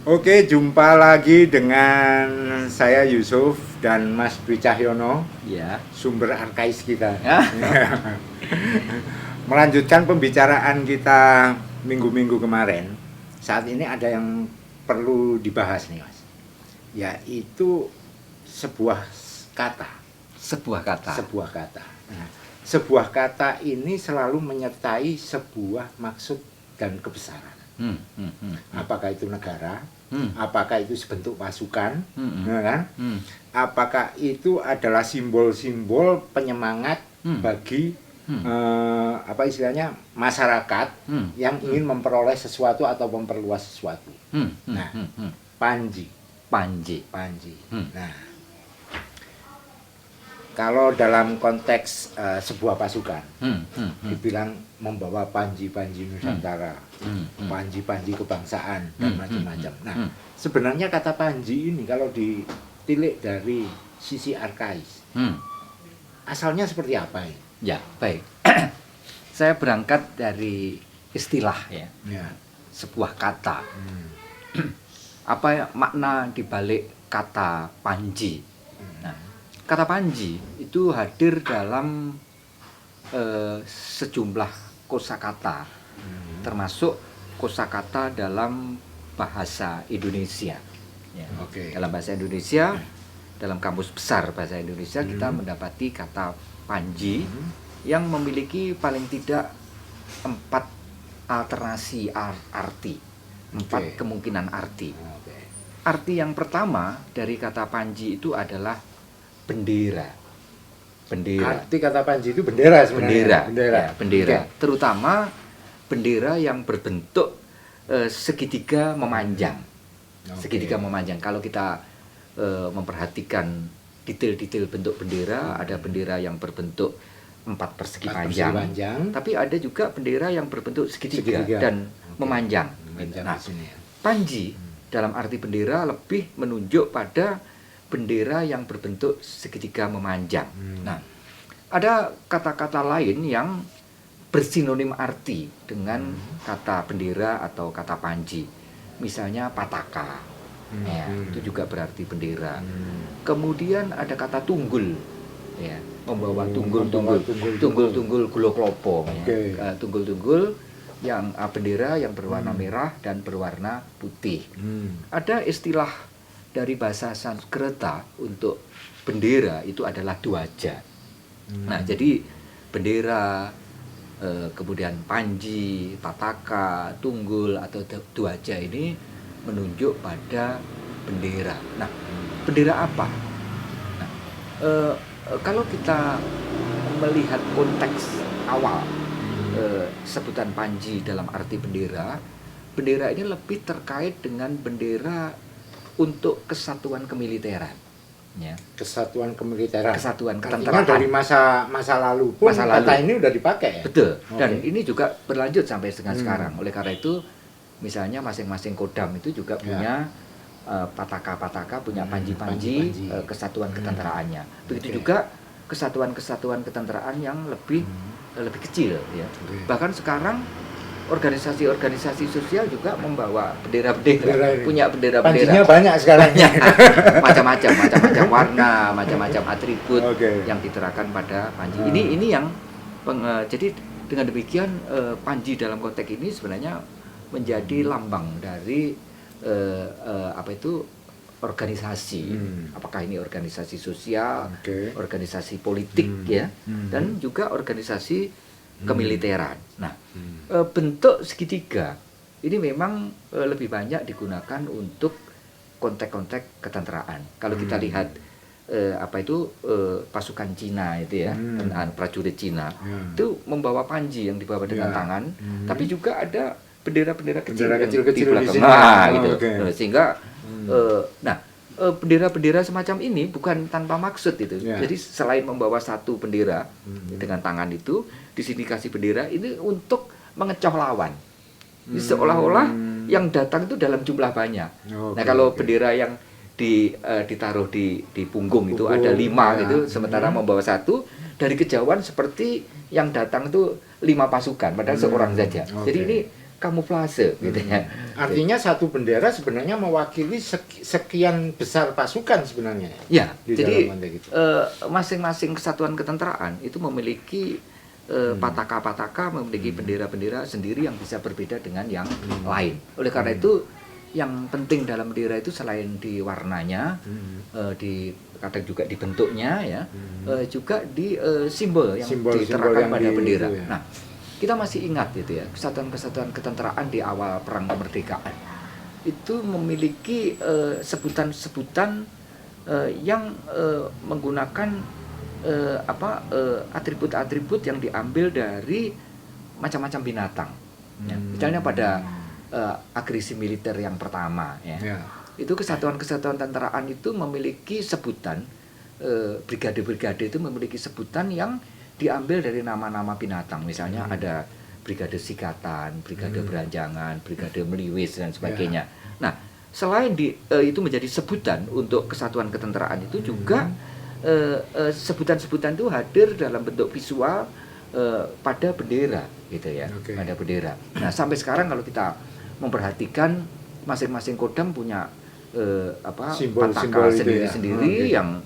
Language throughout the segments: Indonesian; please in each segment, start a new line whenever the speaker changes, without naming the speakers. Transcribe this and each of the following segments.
Oke, jumpa lagi dengan saya Yusuf dan Mas Dwi Cahyono,
Ya.
sumber arkais kita.
Ya.
Melanjutkan pembicaraan kita minggu-minggu kemarin. Saat ini ada yang perlu dibahas nih, Mas. Yaitu sebuah kata.
Sebuah kata.
Sebuah kata. Nah, sebuah kata ini selalu menyertai sebuah maksud dan kebesaran. Apakah itu negara? Apakah itu sebentuk pasukan? Ya kan? Apakah itu adalah simbol-simbol penyemangat bagi apa istilahnya masyarakat yang ingin memperoleh sesuatu atau memperluas sesuatu? Nah, Panji.
Panji.
Nah, kalau dalam konteks sebuah pasukan, dibilang membawa panji-panji Nusantara, panji-panji kebangsaan dan macam-macam. Nah, sebenarnya kata panji ini kalau ditilik dari sisi arkais, asalnya seperti apa ini?
Ya, baik. Saya berangkat dari istilah ya. Sebuah kata. Apa ya, makna dibalik kata panji? Nah, kata panji itu hadir dalam sejumlah kosakata, termasuk kosakata dalam bahasa Indonesia. Ya. Dalam bahasa Indonesia, dalam kamus besar bahasa Indonesia kita mendapati kata panji yang memiliki paling tidak 4 alternasi arti, 4 kemungkinan arti. Arti yang pertama dari kata panji itu adalah bendera.
Arti kata panji itu bendera sebenarnya.
Bendera. Terutama bendera yang berbentuk segitiga memanjang. Segitiga memanjang. Kalau kita memperhatikan detail-detail bentuk bendera, ada bendera yang berbentuk 4 persegi panjang, tapi ada juga bendera yang berbentuk segitiga dan memanjang. Nah, panji dalam arti bendera lebih menunjuk pada bendera yang berbentuk segitiga memanjang. Nah, ada kata-kata lain yang bersinonim arti dengan kata bendera atau kata panji. Misalnya pataka, itu juga berarti bendera. Kemudian ada kata tunggul, ya, membawa tunggul gulo klopo, tunggul yang bendera yang berwarna merah dan berwarna putih. Ada istilah dari bahasa Sanskerta untuk bendera itu adalah dwaja. Nah, jadi bendera, kemudian panji, pataka, tunggul atau dwaja ini menunjuk pada bendera. Nah, bendera apa? Nah, kalau kita melihat konteks awal sebutan panji dalam arti bendera, bendera ini lebih terkait dengan bendera untuk kesatuan kemiliteran, ya. Kesatuan ketenteraan.
Dari masa lalu pun kata ini udah dipakai, ya?
Betul. Dan ini juga berlanjut sampai dengan sekarang. Oleh karena itu, misalnya masing-masing kodam itu juga punya pataka-pataka, punya panji-panji kesatuan ketenteraannya. Begitu juga kesatuan-kesatuan ketenteraan yang lebih kecil, ya. Bahkan sekarang organisasi-organisasi sosial juga membawa bendera-bendera, punya bendera-bendera.
Panjinya banyak sekarang.
Macam-macam warna, macam-macam atribut yang diterapkan pada panji. Ini yang jadi dengan demikian panji dalam konteks ini sebenarnya menjadi lambang dari organisasi. Apakah ini organisasi sosial, organisasi politik, ya, dan juga organisasi kemiliteran. Nah, bentuk segitiga ini memang lebih banyak digunakan untuk konteks-konteks ketenteraan. Kalau kita lihat pasukan Cina itu, ya, prajurit Cina itu membawa panji yang dibawa dengan tangan, tapi juga ada bendera-bendera kecil di belakang. Sehingga bendera-bendera semacam ini bukan tanpa maksud itu. Jadi selain membawa satu bendera dengan tangan itu, disindikasi bendera ini untuk mengecoh lawan. Jadi seolah-olah yang datang itu dalam jumlah banyak. Nah, kalau bendera yang ditaruh di punggung itu ada 5 gitu, sementara membawa satu, dari kejauhan seperti yang datang itu 5 pasukan padahal seorang saja. Jadi ini kamuflase gitu ya.
Artinya satu bendera sebenarnya mewakili sekian besar pasukan sebenarnya.
Ya, jadi masing-masing kesatuan ketenteraan itu memiliki pataka-pataka, memiliki bendera-bendera sendiri yang bisa berbeda dengan yang lain. Oleh karena itu yang penting dalam bendera itu selain di warnanya, kadang juga di bentuknya ya, juga di simbol yang diterapkan pada bendera. Ya. Nah, kita masih ingat gitu ya, kesatuan-kesatuan ketenteraan di awal perang kemerdekaan itu memiliki sebutan-sebutan yang menggunakan atribut-atribut yang diambil dari macam-macam binatang. Ya. Misalnya pada agresi militer yang pertama, ya. Itu kesatuan-kesatuan tenteraan itu memiliki sebutan, brigade-brigade itu memiliki sebutan yang diambil dari nama-nama binatang. Misalnya ada brigade Sikatan, brigade Beranjangan, brigade Meliwis dan sebagainya. Nah, selain itu menjadi sebutan untuk kesatuan ketenteraan itu juga sebutan-sebutan itu hadir dalam bentuk visual pada bendera gitu ya, pada bendera. Nah, sampai sekarang kalau kita memperhatikan masing-masing Kodam punya pataka sendiri-sendiri yang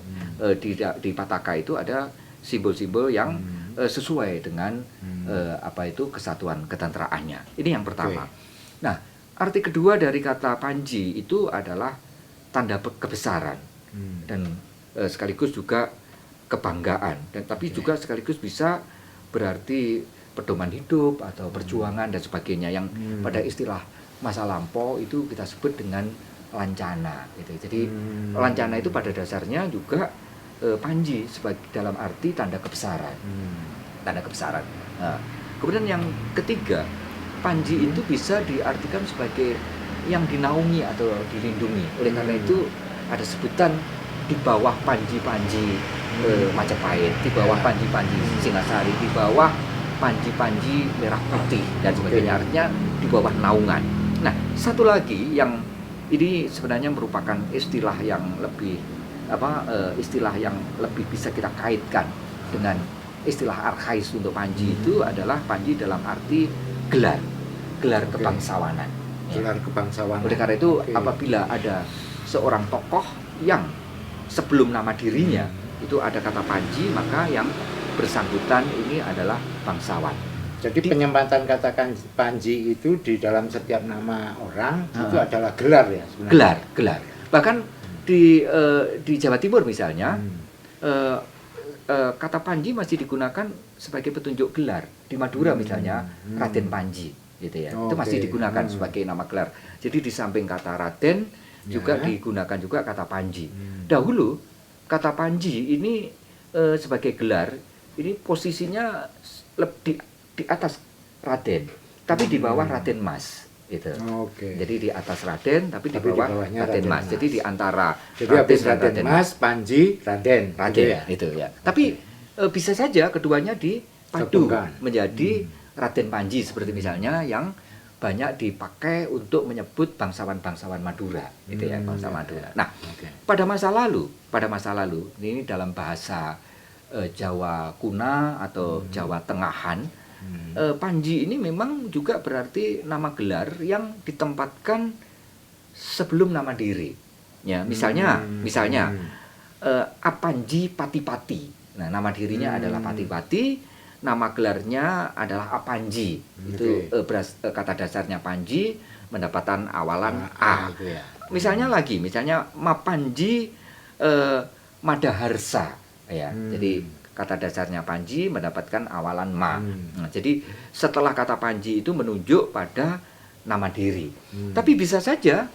di pataka itu ada simbol-simbol yang sesuai dengan kesatuan ketenteraannya. Ini yang pertama. Nah, arti kedua dari kata panji itu adalah tanda kebesaran dan sekaligus juga kebanggaan, dan tapi juga sekaligus bisa berarti pedoman hidup atau perjuangan dan sebagainya yang pada istilah masa lampau itu kita sebut dengan lancana gitu. Jadi lancana itu pada dasarnya juga panji sebagai dalam arti tanda kebesaran. Tanda kebesaran. Nah, kemudian yang ketiga, panji itu bisa diartikan sebagai yang dinaungi atau dilindungi. Oleh karena itu ada sebutan di bawah panji-panji Majapahit, di bawah panji-panji Singasari, di bawah panji-panji Merah Putih dan sebagainya. Artinya di bawah naungan. Nah, satu lagi yang ini sebenarnya merupakan istilah yang lebih istilah yang lebih bisa kita kaitkan dengan istilah arkais untuk panji itu adalah panji dalam arti gelar kebangsawanan.
Gelar kebangsawanan.
Oleh karena itu apabila ada seorang tokoh yang sebelum nama dirinya itu ada kata panji, maka yang bersangkutan ini adalah bangsawan.
Jadi penyempatan kata panji itu di dalam setiap nama orang itu adalah gelar ya sebenarnya.
Gelar. Bahkan di Jawa Timur misalnya kata panji masih digunakan sebagai petunjuk gelar. Di Madura misalnya Raden Panji gitu ya. Itu masih digunakan sebagai nama gelar. Jadi di samping kata Raden juga digunakan juga kata panji. Dahulu kata panji ini sebagai gelar ini posisinya di atas Raden, tapi di bawah Raden Mas gitu. Jadi di atas Raden tapi di bawah Raden Mas. Jadi di antara
Raden Mas, Panji, Raden
itu ya. Tapi bisa saja keduanya dipadu menjadi Raden Panji, seperti misalnya yang banyak dipakai untuk menyebut bangsawan-bangsawan Madura gitu ya, bangsa Madura. Nah, pada masa lalu ini dalam bahasa Jawa Kuna atau Jawa Tengahan, panji ini memang juga berarti nama gelar yang ditempatkan sebelum nama diri. Ya, misalnya Apanji Pati-Pati. Nah, nama dirinya adalah Pati-Pati, nama gelarnya adalah Apanji. Itu kata dasarnya panji mendapatkan awalan A. Misalnya Mapanji Madaharsa ya. Jadi kata dasarnya panji mendapatkan awalan ma. Nah, jadi setelah kata panji itu menunjuk pada nama diri. Tapi bisa saja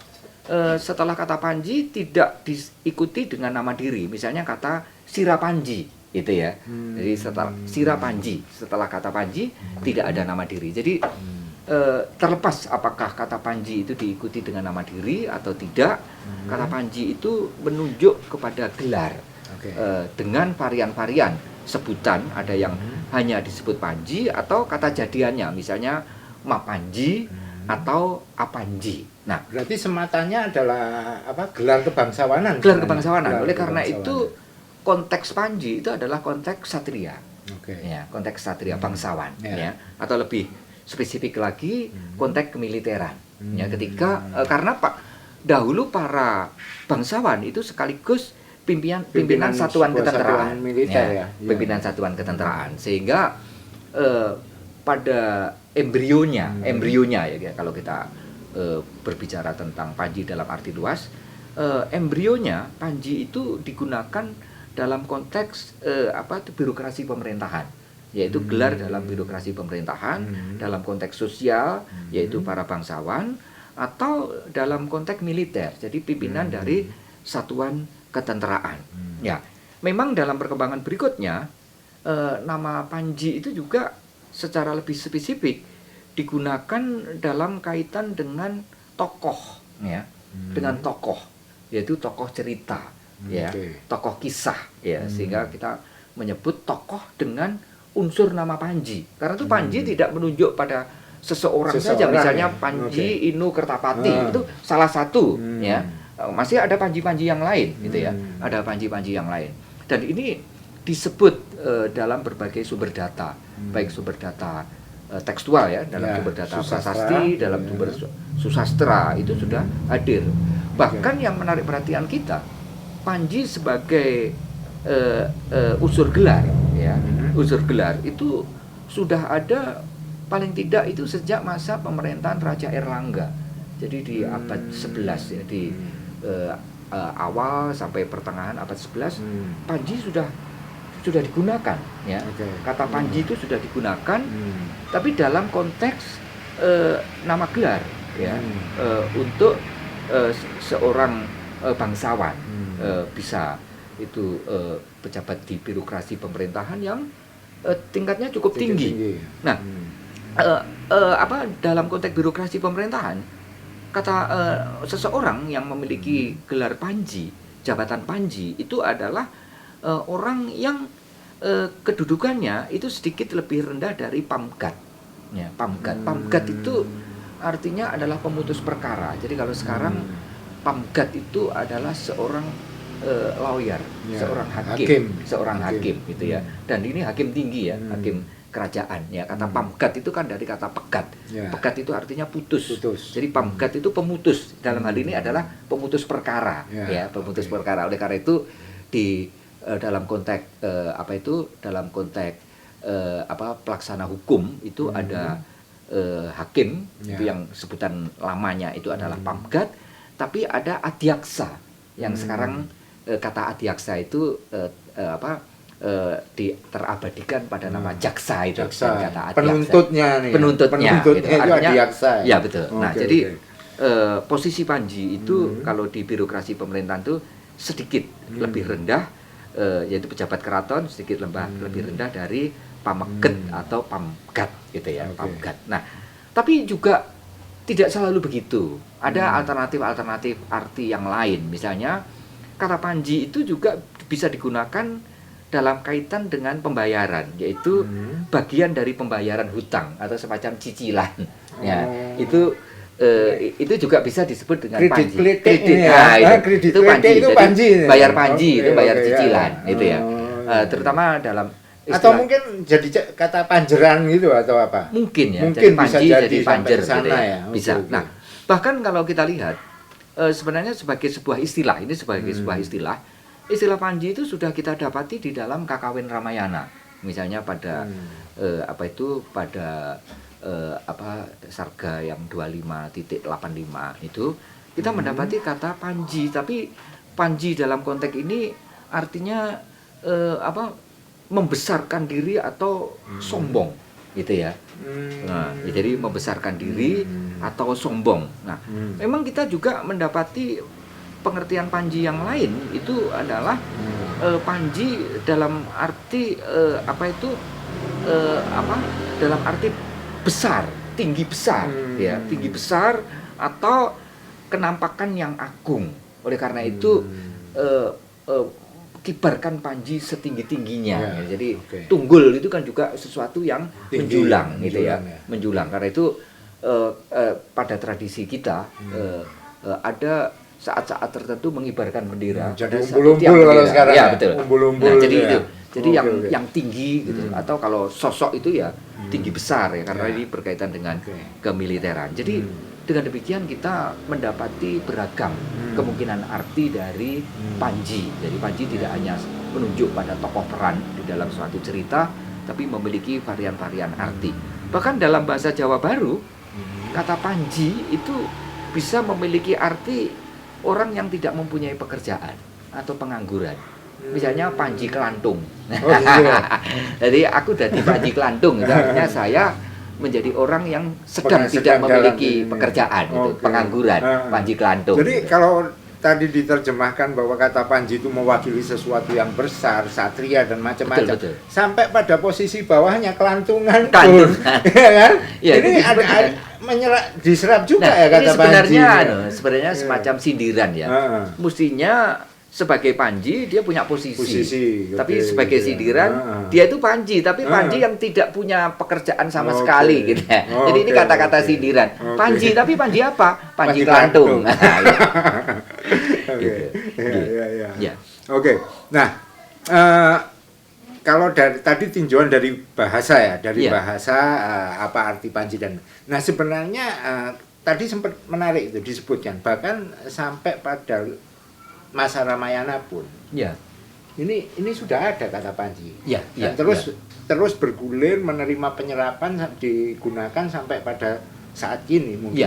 setelah kata panji tidak diikuti dengan nama diri. Misalnya kata Sirapanji gitu ya. Jadi setelah Sirapanji, setelah kata panji tidak ada nama diri. Jadi terlepas apakah kata panji itu diikuti dengan nama diri atau tidak, kata panji itu menunjuk kepada gelar. Dengan varian-varian sebutan, ada yang hanya disebut panji atau kata jadiannya misalnya Mapanji atau Apanji. Nah,
berarti sematanya adalah gelar kebangsawanan.
Oleh karena itu konteks panji itu adalah konteks satria. Ya, konteks satria bangsawan ya. Atau lebih spesifik lagi konteks kemiliteran. Ya, ketika karena dahulu para bangsawan itu sekaligus pimpinan satuan ketenteraan,
militer,
pimpinan satuan ketenteraan, sehingga pada embrionya ya kalau kita berbicara tentang Panji dalam arti luas, embrionya Panji itu digunakan dalam konteks birokrasi pemerintahan, yaitu gelar dalam birokrasi pemerintahan, dalam konteks sosial yaitu para bangsawan, atau dalam konteks militer, jadi pimpinan dari satuan ketenteraan. Ya, memang dalam perkembangan berikutnya nama Panji itu juga secara lebih spesifik digunakan dalam kaitan dengan tokoh, ya, dengan tokoh, yaitu tokoh cerita, ya, tokoh kisah, ya, sehingga kita menyebut tokoh dengan unsur nama Panji, karena itu Panji tidak menunjuk pada seseorang saja, misalnya ya? Panji Inu Kertapati itu salah satu, ya, masih ada Panji-Panji yang lain, gitu ya, ada Panji-Panji yang lain, dan ini disebut dalam berbagai sumber data, baik sumber data tekstual ya, dalam sumber data prasasti, dalam sumber susastra itu sudah hadir. Bahkan yang menarik perhatian kita, Panji sebagai unsur gelar, ya, unsur gelar itu sudah ada paling tidak itu sejak masa pemerintahan Raja Erlangga. Jadi di abad 11 ya, di awal sampai pertengahan abad 11, Panji sudah digunakan, ya. Kata Panji itu sudah digunakan, tapi dalam konteks nama gelar, ya, untuk seorang bangsawan, bisa itu pejabat di birokrasi pemerintahan yang tingkatnya cukup tinggi. Nah, dalam konteks birokrasi pemerintahan, kata seseorang yang memiliki gelar Panji, jabatan Panji itu adalah orang yang kedudukannya itu sedikit lebih rendah dari pamgat, ya, pamgat itu artinya adalah pemutus perkara. Jadi kalau sekarang pamgat itu adalah seorang lawyer, seorang hakim gitu ya, dan ini hakim tinggi ya, hakim kerajaan ya. Kata pamgat itu kan dari kata pegat, pegat itu artinya putus. Jadi pamgat itu pemutus, dalam hal ini adalah pemutus perkara, ya, pemutus perkara. Oleh karena itu di dalam konteks dalam konteks pelaksana hukum itu ada hakim, itu yang sebutan lamanya itu adalah pamgat, tapi ada adiaksa yang sekarang kata adiaksa itu terabadikan pada nama jaksa itu, kata adiaksa. Penuntutnya gitu.
Itu adiaksa.
Ya betul. Nah, jadi posisi Panji itu kalau di birokrasi pemerintahan itu sedikit lebih rendah, yaitu pejabat keraton sedikit lebih rendah dari pameget atau pamgat gitu ya, pamgat. Nah, tapi juga tidak selalu begitu. Ada alternatif arti yang lain. Misalnya kata Panji itu juga bisa digunakan dalam kaitan dengan pembayaran, yaitu bagian dari pembayaran hutang atau semacam cicilan. Ya, itu juga bisa disebut dengan Panji. Itu Panji. Jadi bayar Panji itu bayar cicilan, gitu ya. Terutama dalam
istilah, atau mungkin jadi kata panjeran gitu atau apa?
Mungkin ya.
Mungkin
Panji
bisa
jadi panjer gitu ya.
Ya.
Bisa. Nah, bahkan kalau kita lihat sebenarnya sebagai sebuah istilah, ini sebagai sebuah istilah Panji itu sudah kita dapati di dalam Kakawin Ramayana. Misalnya pada pada Sarga yang 25.85 itu kita mendapati kata Panji, tapi Panji dalam konteks ini artinya membesarkan diri atau sombong gitu ya. Nah, jadi membesarkan diri atau sombong. Nah, memang kita juga mendapati pengertian Panji yang lain itu adalah Panji dalam arti dalam arti besar, tinggi besar, ya, tinggi besar atau kenampakan yang agung. Oleh karena itu kibarkan Panji setinggi-tingginya. Ya. Jadi tunggul itu kan juga sesuatu yang tinggi, menjulang gitu ya. Menjulang. Karena itu pada tradisi kita ada saat-saat tertentu mengibarkan bendera.
Jadi umbul-umbul kalau sekarang.
Ya, betul.
Umbul-umbul.
Nah, jadi
ya.
itu. Jadi yang tinggi gitu. Atau kalau sosok itu ya tinggi besar ya, karena ini berkaitan dengan kemiliteran. Jadi dengan demikian kita mendapati beragam kemungkinan arti dari Panji. Jadi Panji tidak hanya menunjuk pada tokoh peran di dalam suatu cerita, tapi memiliki varian-varian arti. Bahkan dalam bahasa Jawa Baru, kata Panji itu bisa memiliki arti orang yang tidak mempunyai pekerjaan atau pengangguran. Misalnya Panji Kelantung. Jadi aku jadi Panji Kelantung, itu artinya saya menjadi orang yang sedang tidak memiliki pekerjaan, itu pengangguran, Panji Kelantung.
Jadi kalau tadi diterjemahkan bahwa kata Panji itu mewakili sesuatu yang besar, satria dan macam-macam, sampai pada posisi bawahnya kelantungan pun, ya kan? Ya, ini ada diserap juga ya kata Panji.
Sebenarnya semacam sindiran ya. Mestinya sebagai Panji dia punya posisi tapi sebagai sindiran dia itu Panji, tapi Panji yang tidak punya pekerjaan sama sekali gitu ya. Jadi ini kata-kata sindiran. Panji, tapi Panji apa? Panji Kelantung.
Oke. Nah, kalau dari tadi tinjauan dari bahasa ya, dari bahasa apa arti Panji dan nah sebenarnya tadi sempat menarik itu disebutkan bahkan sampai pada masa Ramayana pun, ini sudah ada kata Panji, dan terus bergulir menerima penyerapan digunakan sampai pada saat ini mungkin.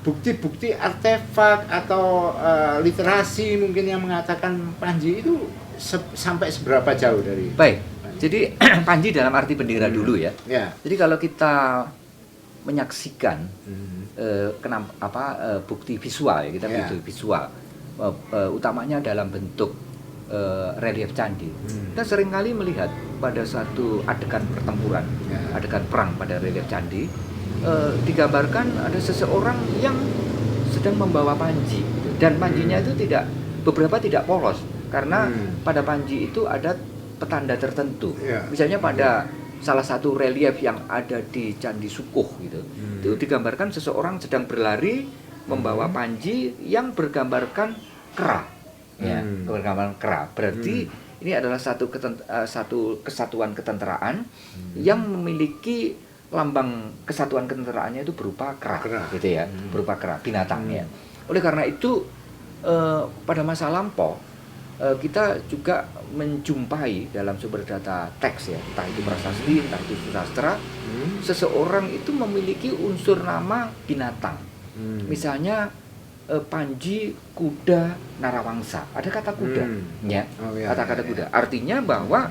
Bukti-bukti artefak atau literasi mungkin yang mengatakan Panji itu sampai seberapa jauh dari?
Baik, jadi Panji dalam arti bendera dulu ya. Jadi kalau kita menyaksikan bukti visual ya, kita butuh visual utamanya dalam bentuk relief candi. Kita seringkali melihat pada suatu adegan pertempuran, adegan perang pada relief candi, digambarkan ada seseorang yang sedang membawa panji dan panjinya itu beberapa tidak polos karena pada panji itu ada petanda tertentu. Misalnya pada salah satu relief yang ada di Candi Sukuh gitu. Itu digambarkan seseorang sedang berlari membawa panji yang bergambarkan kera. Bergambarkan kera. Berarti ini adalah satu kesatuan ketenteraan yang memiliki lambang kesatuan ketenteraannya itu berupa kera. Gitu ya, berupa kera binatangnya. Oleh karena itu pada masa lampau kita juga menjumpai dalam sumber data teks ya, entah itu prasasti, entah itu sastra, seseorang itu memiliki unsur nama binatang. Misalnya Panji Kuda Narawangsa, ada kata kuda, kata-kata kuda. Artinya bahwa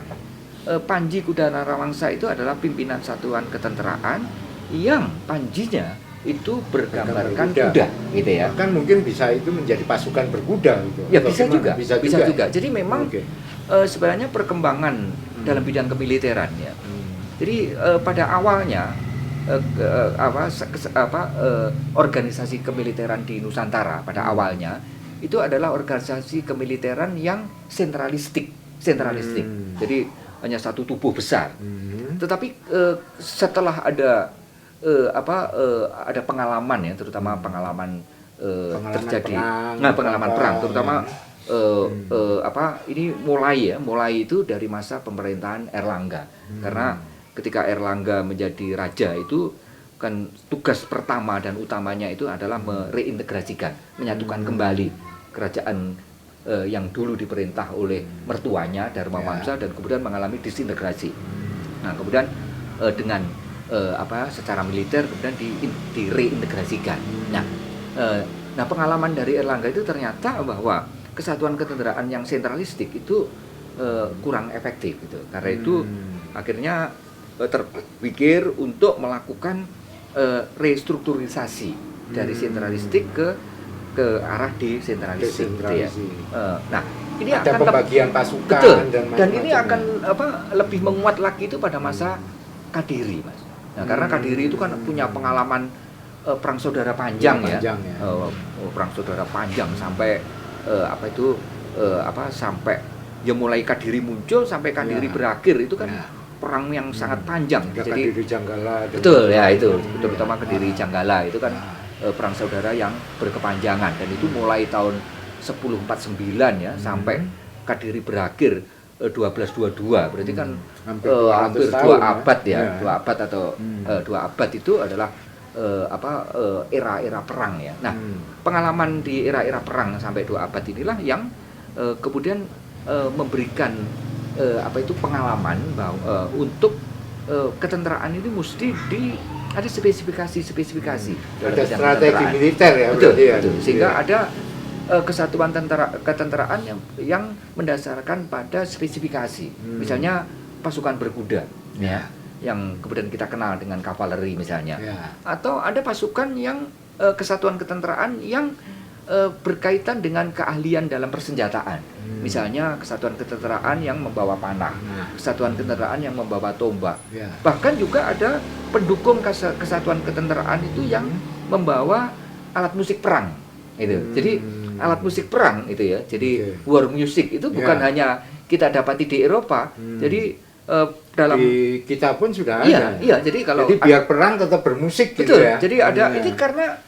Panji Kuda Narawangsa itu adalah pimpinan satuan ketenteraan yang panjinya itu bergambarkan kuda, gitu ya.
Kan mungkin bisa itu menjadi pasukan berkuda gitu.
Ya bisa juga, bisa juga. Jadi memang sebenarnya perkembangan dalam bidang kemiliteran ya. Jadi pada awalnya organisasi kemiliteran di Nusantara pada awalnya itu adalah organisasi kemiliteran yang sentralistik. Jadi hanya satu tubuh besar. Tetapi setelah ada pengalaman ya, terutama pengalaman terjadi pengalaman perang terutama ini mulai itu dari masa pemerintahan Erlangga. Karena ketika Erlangga menjadi raja itu kan tugas pertama dan utamanya itu adalah mereintegrasikan, menyatukan kembali kerajaan yang dulu diperintah oleh mertuanya Dharma Wangsa dan kemudian mengalami disintegrasi. Nah, kemudian dengan secara militer kemudian direintegrasikan. Nah, pengalaman dari Erlangga itu ternyata bahwa kesatuan ketenteraan yang sentralistik itu kurang efektif gitu. Karena itu akhirnya terpikir untuk melakukan restrukturisasi dari sentralistik ke arah desentralistik gitu ya. Nah, ini
ada
akan
pembagian pasukan
dan ini akan lebih menguat lagi itu pada masa Kadiri, Mas. Nah, karena Kadiri itu kan punya pengalaman perang saudara panjang ya. Perang saudara panjang sampai sampai ya mulai Kadiri muncul sampai Kadiri berakhir itu kan perang yang sangat panjang.
Jadi Kadiri Janggala.
Betul ya, itu terutama Kadiri Janggala itu kan perang saudara yang berkepanjangan, dan itu mulai tahun 1049 ya sampai Kadiri berakhir 1222, berarti kan hampir 2 abad ya, 2 abad atau 2 abad itu adalah era-era perang ya. Nah, pengalaman di era-era perang sampai 2 abad inilah yang kemudian memberikan pengalaman bahwa untuk ketenteraan ini mesti ada spesifikasi.
Ada strategi militer ya,
betul,
berarti ya.
betul. Sehingga ada kesatuan ketenteraan yang mendasarkan pada spesifikasi. Misalnya pasukan berkuda, ya, yang kemudian kita kenal dengan kavaleri misalnya. Atau ada pasukan yang kesatuan ketenteraan yang berkaitan dengan keahlian dalam persenjataan. Misalnya kesatuan ketenteraan yang membawa panah, kesatuan ketenteraan yang membawa tombak. Bahkan juga ada pendukung kesatuan ketenteraan itu yang membawa alat musik perang. Itu. Jadi alat musik perang itu ya. Jadi war music itu bukan hanya kita dapati di Eropa. Jadi dalam
di kita pun sudah ada.
Iya, jadi kalau
biar perang tetap bermusik
betul,
gitu ya.
Jadi ada ini karena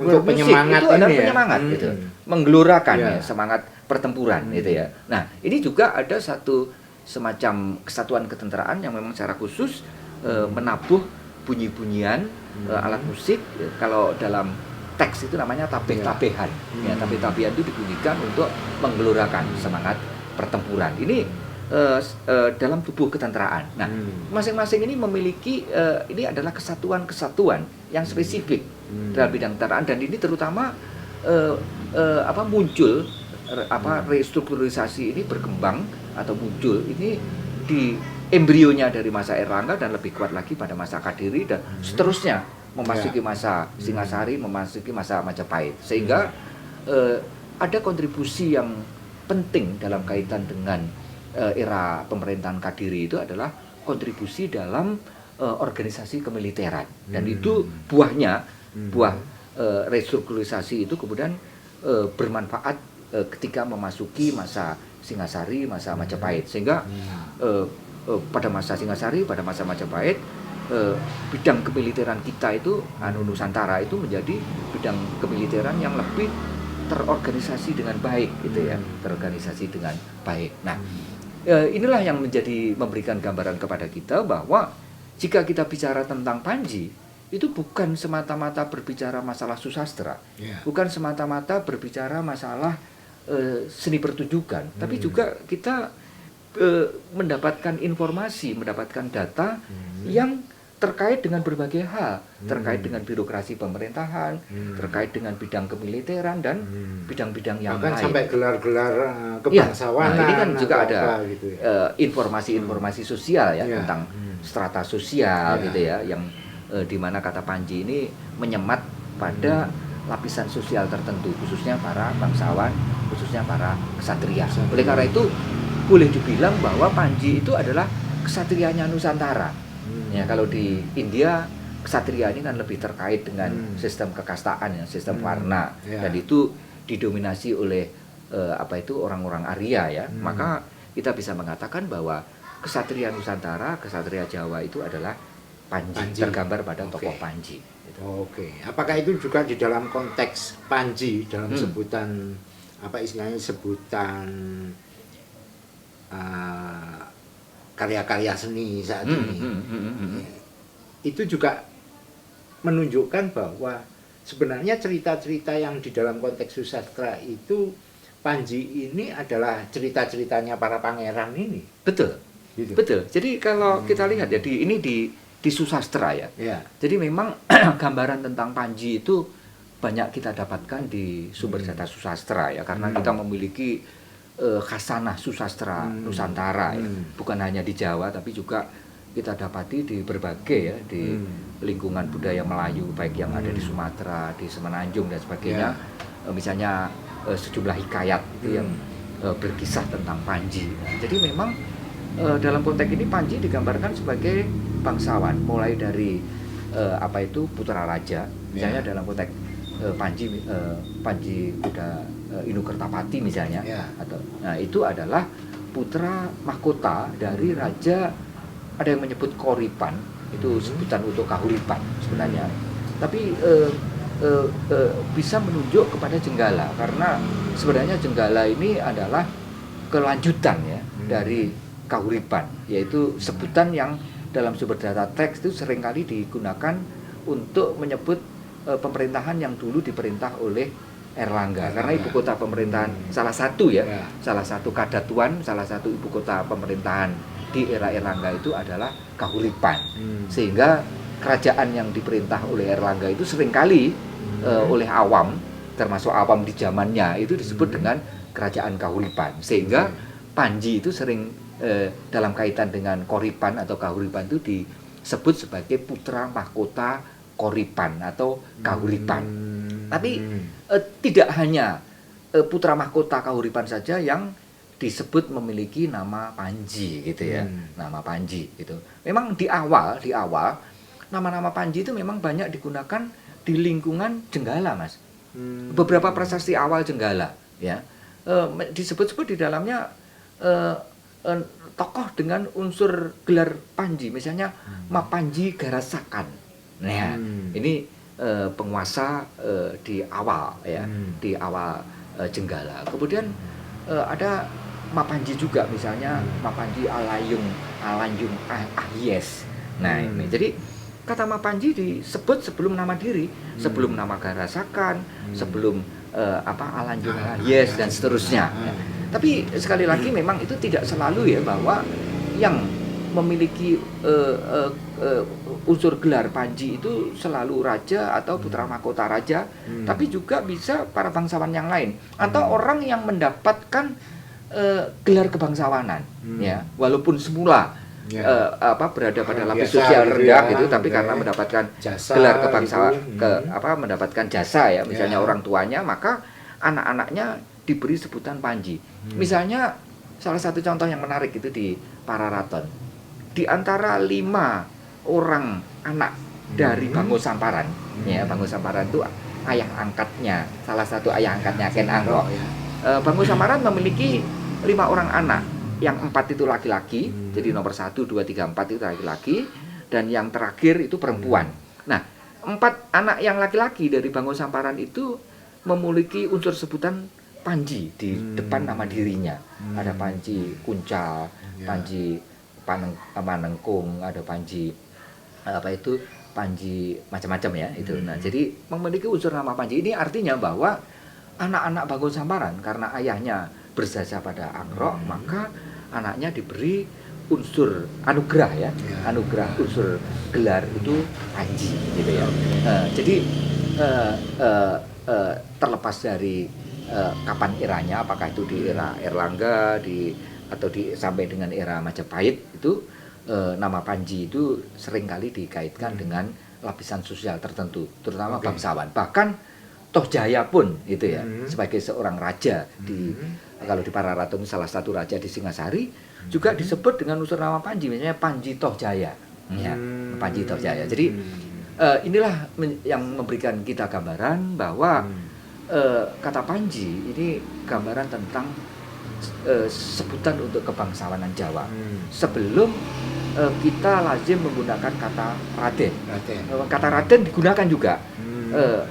untuk penyemangat
itu adalah
ini
penyemangat
ya.
gitu. Menggelurakan ya, semangat pertempuran gitu ya. Nah, ini juga ada satu semacam kesatuan ketenteraan yang memang secara khusus menabuh bunyi-bunyian alat musik. Kalau dalam teks itu namanya tabeh-tabehan. Ya, tabeh-tabehan itu dibunyikan untuk menggelurakan semangat pertempuran. Ini dalam tubuh ketenteraan. Nah, masing-masing ini memiliki ini adalah kesatuan-kesatuan yang spesifik dalam bidang ketenteraan, dan ini terutama muncul restrukturisasi ini berkembang atau muncul ini di embrionya dari masa Erlangga dan lebih kuat lagi pada masa Kadiri dan seterusnya memasuki masa Singasari, memasuki masa Majapahit, sehingga ada kontribusi yang penting dalam kaitan dengan era pemerintahan Kadiri itu adalah kontribusi dalam organisasi kemiliteran, dan itu buah restrukturisasi itu kemudian bermanfaat ketika memasuki masa Singasari, masa Majapahit, sehingga pada masa Singasari, pada masa Majapahit bidang kemiliteran kita itu Nusantara itu menjadi bidang kemiliteran yang lebih terorganisasi dengan baik gitu ya, terorganisasi dengan baik. Nah, inilah yang memberikan gambaran kepada kita bahwa jika kita bicara tentang Panji, itu bukan semata-mata berbicara masalah susastra, bukan semata-mata berbicara masalah seni pertunjukan, tapi juga kita mendapatkan informasi, mendapatkan data yang terkait dengan berbagai hal, terkait dengan birokrasi pemerintahan, terkait dengan bidang kemiliteran dan bidang-bidang yang
bahkan
lain.
Sampai gelar-gelar kebangsawanan.
Nah, ini kan juga ada
gitu ya.
Informasi-informasi sosial ya, tentang strata sosial gitu ya, yang dimana kata Panji ini menyemat pada lapisan sosial tertentu, khususnya para bangsawan, khususnya para ksatria. Oleh karena itu boleh dibilang bahwa Panji itu adalah ksatrianya Nusantara. Ya, kalau di India ksatria ini kan lebih terkait dengan sistem kekastaan, ya, sistem warna, dan itu didominasi oleh orang-orang Arya ya. Maka kita bisa mengatakan bahwa ksatria Nusantara, ksatria Jawa itu adalah Panji. Tergambar pada tokoh Panji. Gitu.
Oke. Apakah itu juga di dalam konteks Panji dalam sebutan sebutan karya-karya seni saat ini, itu juga menunjukkan bahwa sebenarnya cerita-cerita yang di dalam konteks susastra itu Panji ini adalah cerita-ceritanya para pangeran ini.
Betul, gitu. Betul. Jadi kalau kita lihat ya di susastra ya. Jadi memang gambaran tentang Panji itu banyak kita dapatkan di sumber data susastra ya, karena kita memiliki khasanah susastra Nusantara ya. Bukan hanya di Jawa tapi juga kita dapati di berbagai ya, di lingkungan budaya Melayu, baik yang ada di Sumatera, di Semenanjung dan sebagainya. Misalnya sejumlah hikayat itu yang berkisah tentang Panji. Nah, jadi memang dalam konteks ini Panji digambarkan sebagai bangsawan, mulai dari putra raja, misalnya dalam konteks Panji Kuda Inukertapati misalnya, nah itu adalah putra mahkota dari raja, ada yang menyebut Koripan, itu sebutan untuk Kahuripan sebenarnya. tapi bisa menunjuk kepada Jenggala, karena sebenarnya Jenggala ini adalah kelanjutan ya dari kahuripan, yaitu sebutan yang dalam sumber data teks itu seringkali digunakan untuk menyebut pemerintahan yang dulu diperintah oleh Erlangga, karena ibu kota pemerintahan salah satu Kadatuan, salah satu ibu kota pemerintahan di era Erlangga itu adalah Kahuripan, sehingga kerajaan yang diperintah oleh Erlangga itu seringkali oleh awam, termasuk awam di zamannya itu disebut dengan kerajaan Kahuripan, sehingga Panji itu sering dalam kaitan dengan Koripan atau Kahuripan itu disebut sebagai putra mahkota Koripan atau Kahuripan. Tapi tidak hanya putra mahkota Kahuripan saja yang disebut memiliki nama Panji gitu ya, nama Panji itu. Memang di awal nama-nama Panji itu memang banyak digunakan di lingkungan Jenggala, Mas. Beberapa prasasti awal Jenggala ya disebut-sebut di dalamnya tokoh dengan unsur gelar Panji, misalnya Mapanji Garasakan. Nah, ini penguasa di awal ya, di awal Jenggala. Kemudian ada Mapanji juga, misalnya Mapanji Alayung Ahyes. Nah, ini jadi kata Mapanji disebut sebelum nama diri, sebelum nama Garasakan, sebelum Alanjung Ahyes dan seterusnya. Tapi sekali lagi memang itu tidak selalu ya, bahwa yang memiliki unsur gelar Panji itu selalu raja atau putra mahkota raja, tapi juga bisa para bangsawan yang lain atau orang yang mendapatkan gelar kebangsawanan ya, walaupun semula berada pada lapis sosial rendah gitu, tapi karena mendapatkan jasa, gelar kebangsaan mendapatkan jasa ya, misalnya orang tuanya, maka anak-anaknya diberi sebutan Panji. Misalnya salah satu contoh yang menarik itu di Pararaton. Di antara 5 orang anak dari Bango Samparan, ya, Bango Samparan itu ayah angkatnya, salah satu ayah angkatnya Ken Angrok. Bango Samparan memiliki 5 orang anak, yang 4 itu laki-laki, jadi nomor 1, 2, 3, 4 itu laki-laki, dan yang terakhir itu perempuan. Nah, 4 anak yang laki-laki dari Bango Samparan itu memiliki unsur sebutan Panji di depan nama dirinya. Ada Panji Kuncal, Panji Panengkung, ada Panji Panji macam-macam ya itu. Nah, jadi memiliki unsur nama Panji ini artinya bahwa anak-anak Bango Samparan karena ayahnya berjasa pada Angrok, maka anaknya diberi unsur anugerah ya, anugerah unsur gelar itu Panji gitu ya. Jadi terlepas dari kapan eranya, apakah itu di era Erlangga sampai dengan era Majapahit, itu nama Panji itu seringkali dikaitkan dengan lapisan sosial tertentu, terutama bangsawan. Bahkan Tohjaya pun itu ya, sebagai seorang raja kalau di Pararaton salah satu raja di Singasari juga disebut dengan unsur nama Panji, misalnya Panji Tohjaya ya, Panji Tohjaya. Jadi inilah yang memberikan kita gambaran bahwa kata Panji ini gambaran tentang sebutan untuk kebangsawanan Jawa. Sebelum kita lazim menggunakan kata Raden. Kata Raden digunakan juga,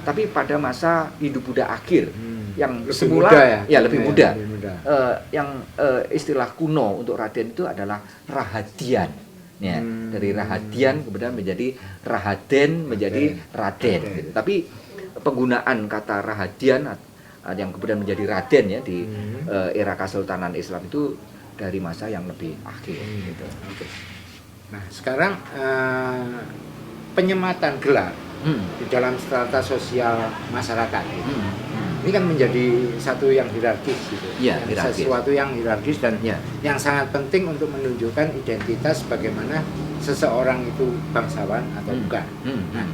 tapi pada masa Hindu-Buddha akhir yang lebih semula muda, ya lebih muda. Yang istilah kuno untuk Raden itu adalah Rahadian. Ya, dari Rahadian kemudian menjadi Rahaden, menjadi Raden. Gitu. Tapi penggunaan kata Rahadian yang kemudian menjadi Raden ya di era Kesultanan Islam itu dari masa yang lebih akhir. Gitu.
Nah, sekarang penyematan gelar di dalam strata sosial masyarakat ini kan menjadi satu yang hierarkis gitu, sesuatu yang hierarkis dan yang sangat penting untuk menunjukkan identitas bagaimana seseorang itu bangsawan atau bukan. Nah,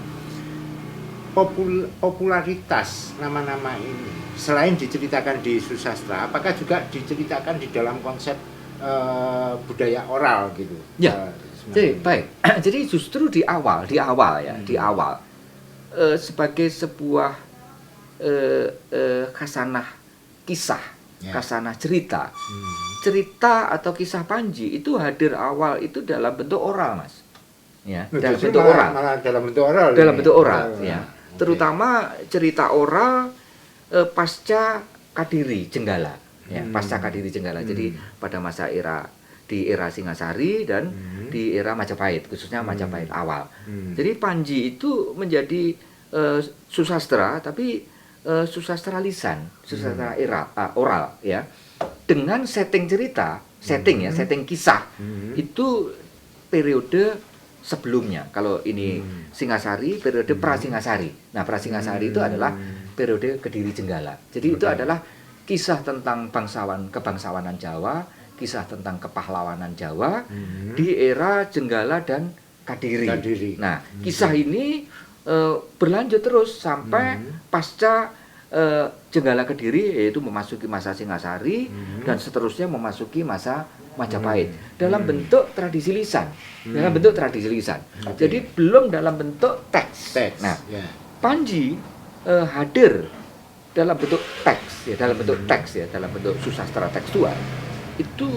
popularitas nama-nama ini selain diceritakan di susastra, apakah juga diceritakan di dalam konsep budaya oral gitu?
Ya, jadi baik. Jadi justru di awal sebagai sebuah khasanah kisah, khasanah cerita, cerita atau kisah Panji itu hadir awal itu dalam bentuk oral, Mas. ya, dalam bentuk oral.
Malah dalam bentuk oral.
Dalam bentuk oral, ya. Okay. Terutama cerita oral pasca Kadiri Jenggala, ya, pasca Kadiri Jenggala. Jadi pada masa di era Singasari dan di era Majapahit, khususnya Majapahit awal. Jadi Panji itu menjadi susastra, tapi susastra lisan, susastra oral, ya, dengan setting cerita, setting kisah itu periode sebelumnya. Kalau ini Singasari, periode Prasingasari. Nah, Prasingasari itu adalah periode Kediri Jenggala. Jadi itu adalah kisah tentang kebangsawanan Jawa, kisah tentang kepahlawanan Jawa di era Jenggala dan Kadiri. Nah, kisah ini berlanjut terus sampai pasca Jenggala Kediri, yaitu memasuki masa Singasari dan seterusnya memasuki masa Majapahit dalam bentuk tradisi lisan. Jadi belum dalam bentuk teks. Nah, Panji hadir dalam bentuk teks, ya, dalam bentuk susastra tekstual itu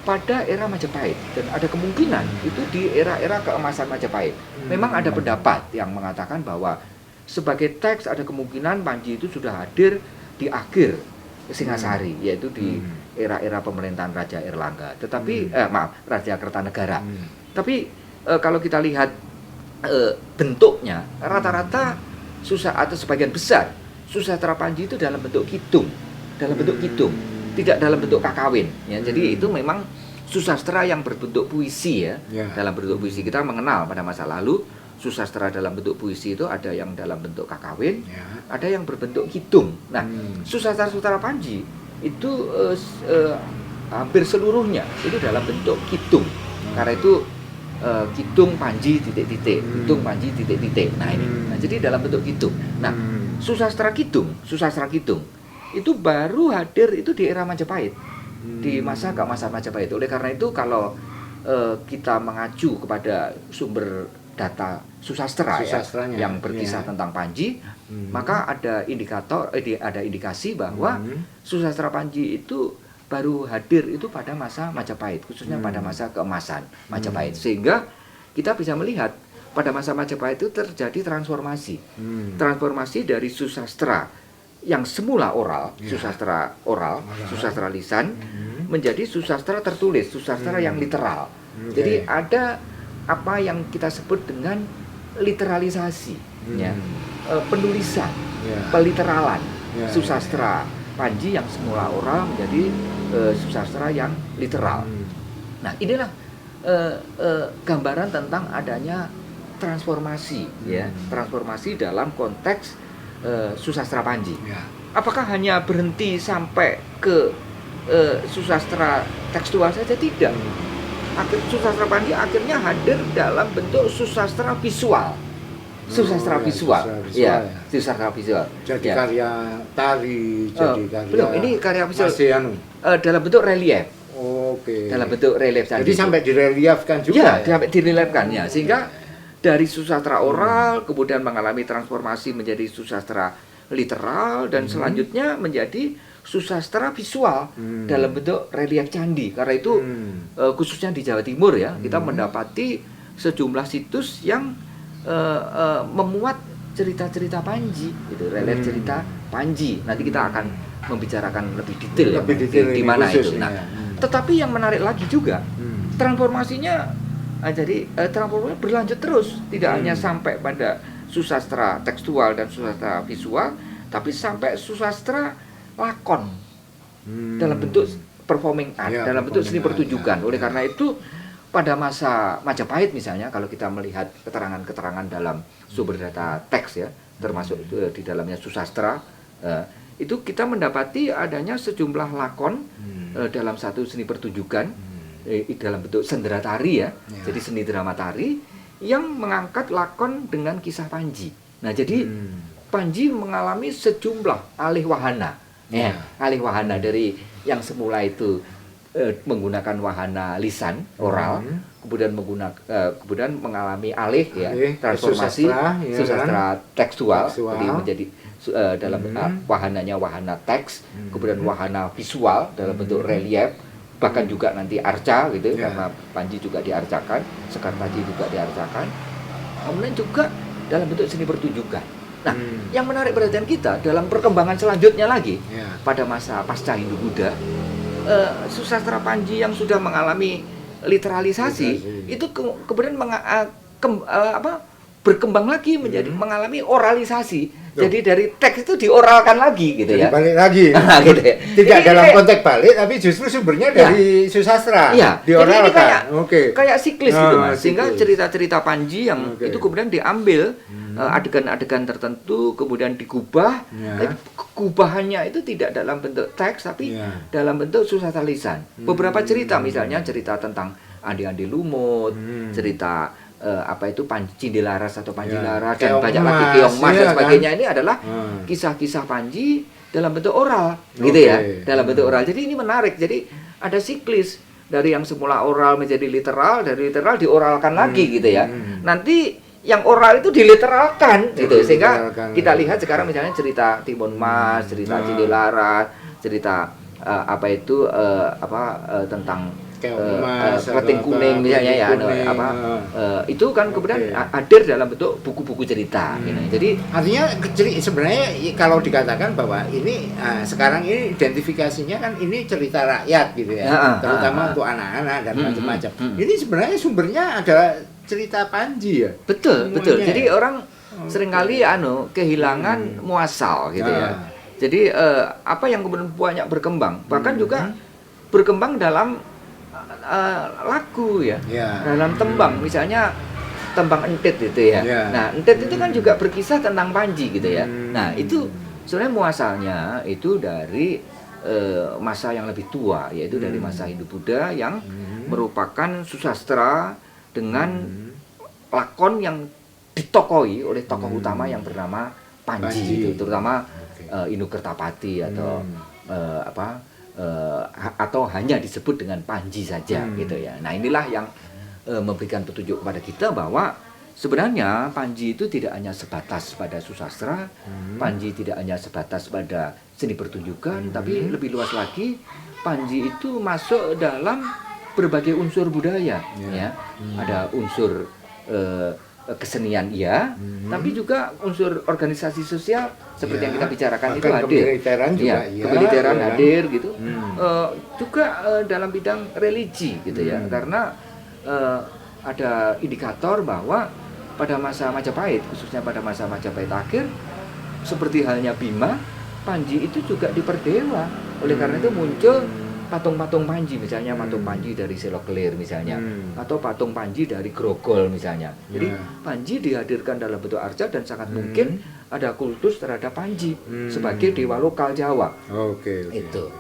pada era Majapahit, dan ada kemungkinan itu di era-era keemasan Majapahit. Memang ada pendapat yang mengatakan bahwa sebagai teks ada kemungkinan Panji itu sudah hadir di akhir Singasari, yaitu di era-era pemerintahan Raja Erlangga. Tetapi Raja Kertanegara. Tapi kalau kita lihat bentuknya, rata-rata atau sebagian besar susastra Panji itu dalam bentuk kidung, tidak dalam bentuk kakawin, ya. Jadi itu memang susastra yang berbentuk puisi, ya. Dalam bentuk puisi. Kita mengenal pada masa lalu susastra dalam bentuk puisi itu ada yang dalam bentuk kakawin, ada yang berbentuk kidung. Nah, susastra Panji itu hampir seluruhnya itu dalam bentuk kidung. Karena itu kidung Panji titik-titik, kidung Panji titik-titik. Nah, ini. Nah, jadi dalam bentuk kidung. Nah, susastra kidung itu baru hadir itu di era Majapahit, di masa keemasan Majapahit. Oleh karena itu kalau kita mengacu kepada sumber data susastra yang berkisah tentang Panji, maka ada indikasi bahwa susastra Panji itu baru hadir itu pada masa Majapahit, khususnya pada masa keemasan Majapahit. Sehingga kita bisa melihat pada masa Majapahit itu terjadi transformasi dari susastra yang semula oral, susastra lisan, menjadi susastra tertulis, susastra yang literal. Jadi ada apa yang kita sebut dengan literalisasi, ya, penulisan, peliteralan, susastra Panji yang semula oral menjadi susastra yang literal. Nah, inilah gambaran tentang adanya transformasi, ya, transformasi dalam konteks susastra Panji. Apakah hanya berhenti sampai ke susastra tekstual saja? Tidak. Susastra Panji akhirnya hadir dalam bentuk susastra visual. Susastra visual. Jadi
karya tari, jadi karya.
Belum, ini karya visual. Dalam bentuk relief. Dalam bentuk relief.
Jadi sampai direliefkan juga.
Ya, sampai direliefkan, ya. Sehingga dari susastra oral kemudian mengalami transformasi menjadi susastra literal dan selanjutnya menjadi susastra visual dalam bentuk relief candi. Karena itu khususnya di Jawa Timur, ya, kita mendapati sejumlah situs yang memuat cerita-cerita Panji, gitu, relief cerita Panji. Nanti kita akan membicarakan lebih detail, di mana itu. Nah, tetapi yang menarik lagi juga transformasinya. Jadi transformasi berlanjut terus, tidak hanya sampai pada susastra tekstual dan susastra visual, tapi sampai susastra lakon dalam bentuk performing art, dalam bentuk seni pertunjukan. Oleh karena itu pada masa Majapahit misalnya, kalau kita melihat keterangan-keterangan dalam sumber data teks, ya, termasuk di dalamnya susastra, itu kita mendapati adanya sejumlah lakon dalam satu seni pertunjukan dalam bentuk sendera tari, ya. Jadi seni drama tari yang mengangkat lakon dengan kisah Panji. Nah, jadi Panji mengalami sejumlah alih wahana, alih wahana dari yang semula itu menggunakan wahana lisan oral, kemudian mengalami alih, ya, transformasi susastra tekstual, jadi menjadi dalam wahananya wahana teks, kemudian wahana visual dalam bentuk relief, bahkan juga nanti arca gitu karena Panji juga diarcakan, Sekar Panji juga diarcakan. Kemudian juga dalam bentuk seni pertunjukan. Nah, yang menarik perhatian kita dalam perkembangan selanjutnya lagi pada masa pasca Hindu-Buddha, susastra Panji yang sudah mengalami literalisasi itu kemudian berkembang lagi menjadi mengalami oralisasi. Jadi dari teks itu dioralkan lagi gitu ya.
Balik lagi.
Gitu ya.
Tidak jadi dalam konteks balik tapi justru sumbernya dari susastra.
Iya.
Dioralkan.
Kayak siklis gitu Mas. Sehingga cerita-cerita Panji yang itu kemudian diambil adegan-adegan tertentu kemudian digubah. Tapi gubahannya itu tidak dalam bentuk teks tapi dalam bentuk susastra lisan. Beberapa cerita misalnya cerita tentang Andi-Andi Lumut, cerita Panji Laras atau Panji Laras dan banyak lagi Keong Mas dan sebagainya ini adalah kisah-kisah Panji dalam bentuk oral gitu ya, dalam bentuk oral. Jadi ini menarik. Jadi ada siklis dari yang semula oral menjadi literal, dari literal dioralkan lagi gitu ya. Nanti yang oral itu diliteralkan gitu sehingga kita lihat sekarang misalnya cerita Timun Mas, cerita Panji Laras, cerita tentang Keting Kuning misalnya ya, itu kan kemudian hadir dalam bentuk buku-buku cerita. Gitu. Jadi
artinya sebenarnya kalau dikatakan bahwa ini sekarang ini identifikasinya kan ini cerita rakyat gitu ya, terutama untuk anak-anak dan macam-macam. Ini sebenarnya sumbernya adalah cerita Panji ya.
Betul. Jadi orang seringkali kehilangan muasal gitu ya. Jadi apa yang kemudian banyak berkembang, bahkan juga berkembang dalam lagu ya, dalam tembang misalnya tembang Entit itu ya. Nah Entit itu kan juga berkisah tentang Panji gitu ya. Nah itu sebenarnya muasalnya itu dari masa yang lebih tua, yaitu dari masa Hindu-Buddha yang merupakan susastra dengan lakon yang ditokoi oleh tokoh utama yang bernama Panji. Itu terutama Inu Kertapati atau atau hanya disebut dengan Panji saja gitu ya. Nah inilah yang memberikan petunjuk kepada kita bahwa sebenarnya Panji itu tidak hanya sebatas pada susastra, Panji tidak hanya sebatas pada seni pertunjukan, tapi lebih luas lagi Panji itu masuk dalam berbagai unsur budaya ya. Ada unsur kesenian tapi juga unsur organisasi sosial seperti yang kita bicarakan itu hadir. Kemiliteran hadir gitu. Juga dalam bidang religi gitu ya. Karena ada indikator bahwa pada masa Majapahit, khususnya pada masa Majapahit akhir, seperti halnya Bima, Panji itu juga diperdewa. Oleh karena itu muncul patung-patung Panji, misalnya patung Panji dari Selok Kelir misalnya, atau patung Panji dari Grogol misalnya. Jadi Panji dihadirkan dalam bentuk arca dan sangat mungkin ada kultus terhadap Panji sebagai dewa lokal Jawa. Itu.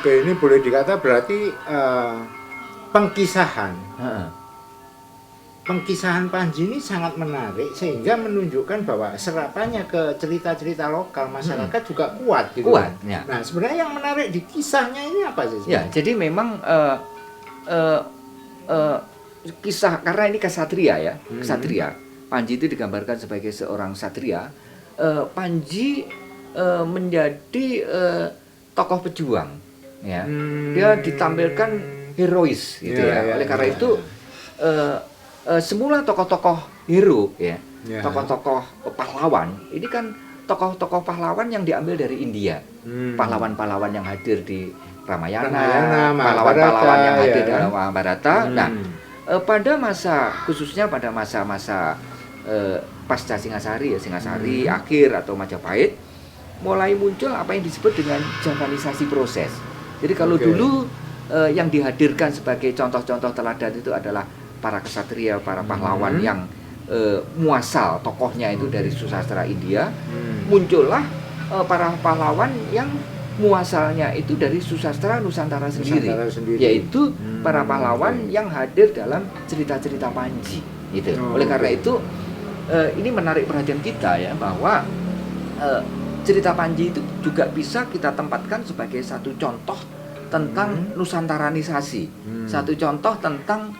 Ini boleh dikata berarti pengkisahan Panji ini sangat menarik sehingga menunjukkan bahwa serapannya ke cerita-cerita lokal masyarakat juga kuat gitu.
Ya.
Nah, sebenarnya yang menarik di kisahnya ini apa sih?
Ya, jadi memang kisah karena ini kesatria ya, kesatria. Panji itu digambarkan sebagai seorang satria. Panji menjadi tokoh pejuang ya. Dia ditampilkan herois gitu ya. Oleh karena itu semula tokoh-tokoh hero ya, tokoh-tokoh pahlawan ini kan tokoh-tokoh pahlawan yang diambil dari India, pahlawan-pahlawan yang hadir di Ramayana, pahlawan-pahlawan yang hadir dalam Mahabharata. Nah, pada masa khususnya pada masa-masa pasca Singasari akhir atau Majapahit, mulai muncul apa yang disebut dengan Javanisasi proses. Jadi kalau dulu yang dihadirkan sebagai contoh-contoh teladan itu adalah para kesatria, para pahlawan yang muasal tokohnya itu dari susastra India, muncullah para pahlawan yang muasalnya itu dari susastra Nusantara sendiri. Yaitu para pahlawan yang hadir dalam cerita-cerita Panji gitu. Oleh karena itu ini menarik perhatian kita ya, bahwa cerita Panji itu juga bisa kita tempatkan sebagai satu contoh tentang Nusantaranisasi, satu contoh tentang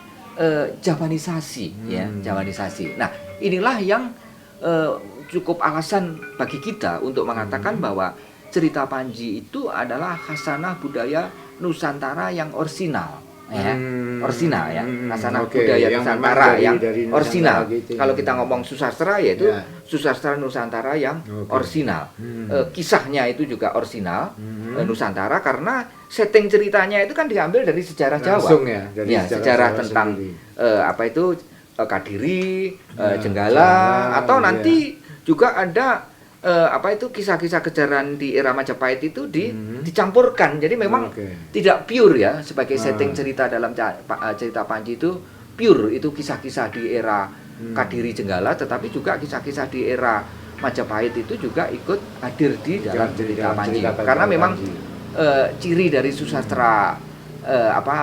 Javanisasi ya, Javanisasi. Nah, inilah yang cukup alasan bagi kita untuk mengatakan bahwa cerita Panji itu adalah khasanah budaya Nusantara yang orisinal. Ya, orisinal ya, khazanah
Oke,
budaya
yang
Nusantara
memang
yang
dari Nusantara
orisinal.
gitu.
Kalau kita ngomong susastra yaitu
Ya.
susastra Nusantara yang
Oke.
orisinal. Kisahnya itu juga orisinal Nusantara karena setting ceritanya itu kan diambil dari sejarah
Langsung
Jawa.
ya, dari
Ya, sejarah
Jawa
tentang
sendiri.
apa itu Kadiri,
Ya,
Jenggala,
Jawa,
atau
ya.
nanti juga ada apa itu kisah-kisah kejaran di era Majapahit itu dicampurkan. Jadi memang tidak pure ya sebagai setting cerita dalam cerita Panji itu pure itu kisah-kisah di era Kadiri Jenggala, tetapi juga kisah-kisah di era Majapahit itu juga ikut hadir di dalam cerita Panji. Karena memang ciri dari susastra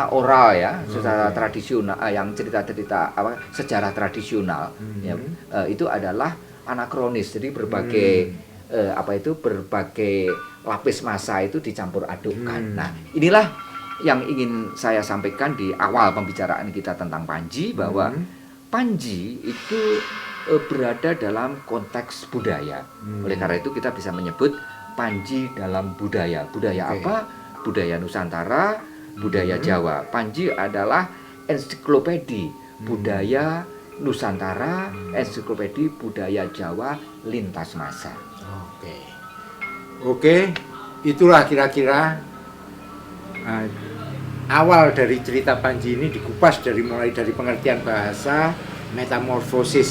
oral ya, susastra tradisional yang cerita-cerita sejarah tradisional ya, itu adalah anakronis. Jadi berbagai berbagai lapis masa itu dicampur adukkan. Nah, inilah yang ingin saya sampaikan di awal pembicaraan kita tentang Panji, bahwa Panji itu berada dalam konteks budaya. Oleh karena itu kita bisa menyebut Panji dalam budaya. Budaya apa? Budaya Nusantara, budaya Jawa. Panji adalah ensiklopedi budaya Nusantara, ensiklopedi budaya Jawa lintas masa.
Oke, itulah kira-kira awal dari cerita Panji ini dikupas mulai dari pengertian bahasa, metamorfosis